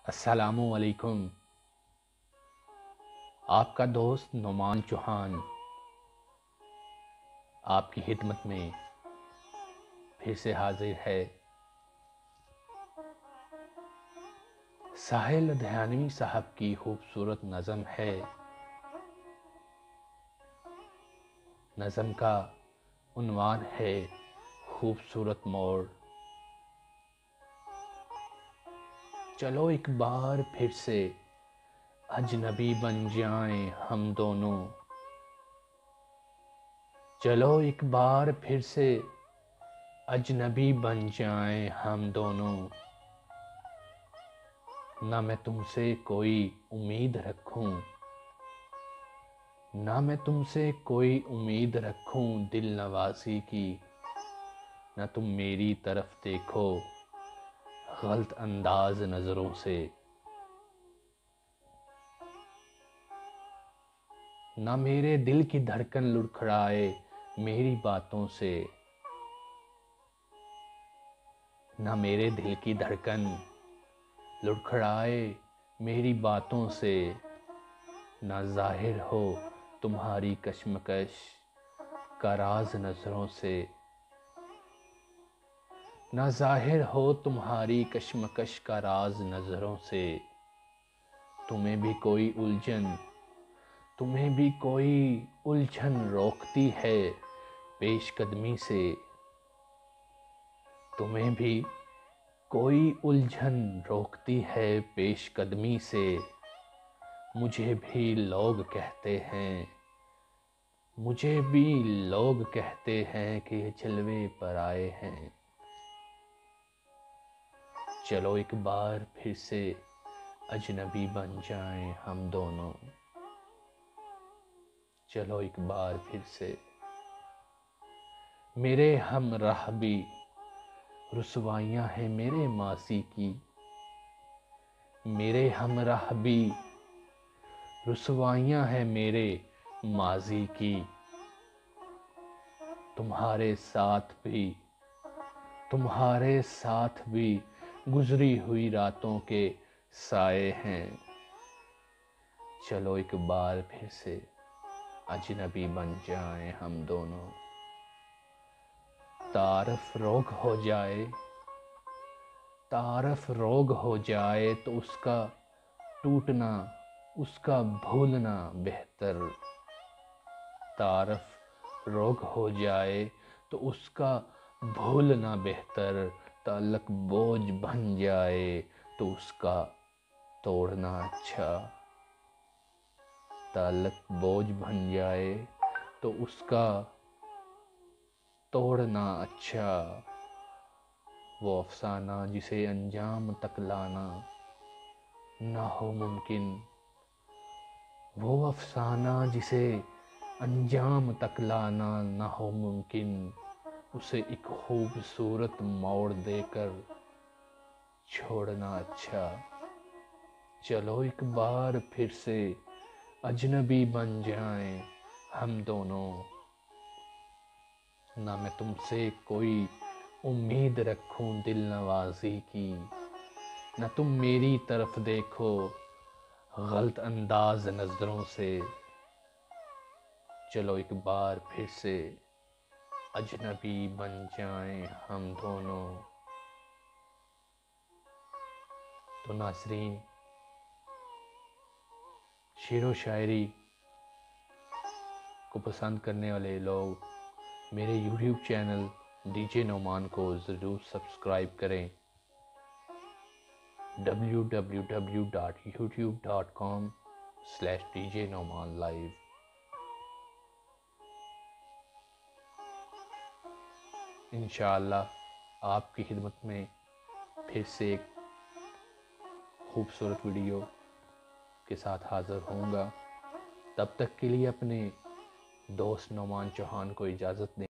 अस्सलामु अलैकुम। आपका दोस्त नुमान चौहान आपकी खिदमत में फिर से हाजिर है। साहिल लुधियानवी साहब की खूबसूरत नज़म है। नज़म का उन्वान है खूबसूरत मोड़। चलो एक बार फिर से अजनबी बन जाएं हम दोनों। चलो एक बार फिर से अजनबी बन जाएं हम दोनों। ना मैं तुमसे कोई उम्मीद रखूं, ना मैं तुमसे कोई उम्मीद रखूं दिल नवाज़ी की। ना तुम मेरी तरफ देखो गलत अंदाज नज़रों से। ना मेरे दिल की धड़कन लुढ़खड़ाए मेरी बातों से। ना मेरे दिल की धड़कन लुढ़खड़ाए मेरी बातों से। ना ज़ाहिर हो तुम्हारी कश्मकश का राज नज़रों से। ना ज़ाहिर हो तुम्हारी कश्मकश का राज नज़रों से। तुम्हें भी कोई उलझन, तुम्हें भी कोई उलझन रोकती है पेशकदमी से। तुम्हें भी कोई उलझन रोकती है पेशकदमी से। मुझे भी लोग कहते हैं, मुझे भी लोग कहते हैं कि ये जलवे पर आए हैं। चलो एक बार फिर से अजनबी बन जाएं हम दोनों। चलो एक बार फिर से। मेरे हमराह भी रुसवाइयाँ हैं मेरे मासी की। मेरे हमराह भी रुसवाइयाँ हैं मेरे माजी की। तुम्हारे साथ भी, तुम्हारे साथ भी गुजरी हुई रातों के साए हैं। चलो एक बार फिर से अजनबी बन जाएं हम दोनों। तारफ रोग हो जाए, तारफ रोग हो जाए तो उसका टूटना, उसका भूलना बेहतर। तारफ रोग हो जाए तो उसका भूलना बेहतर। ताल्लुक बोझ बन जाए तो उसका तोड़ना अच्छा। ताल्लुक बोझ बन जाए तो उसका तोड़ना अच्छा। वो अफसाना जिसे अंजाम तक लाना ना हो मुमकिन। वो अफसाना जिसे अंजाम तक लाना ना हो मुमकिन। उसे एक खूबसूरत मोड़ देकर छोड़ना अच्छा। चलो एक बार फिर से अजनबी बन जाएं हम दोनों। ना मैं तुमसे कोई उम्मीद रखूं दिल नवाज़ी की। ना तुम मेरी तरफ देखो गलत अंदाज नज़रों से। चलो एक बार फिर से अजनबी बन जाएं हम दोनों। तो नाज़रीन, शेर व शायरी को पसंद करने वाले लोग मेरे यूट्यूब चैनल डीजे नोमान को ज़रूर सब्सक्राइब करें। www.youtube.com/djnomanlive। इंशाअल्लाह आपकी खिदमत में फिर से एक खूबसूरत वीडियो के साथ हाज़िर होऊंगा। तब तक के लिए अपने दोस्त नुमान चौहान को इजाज़त दें।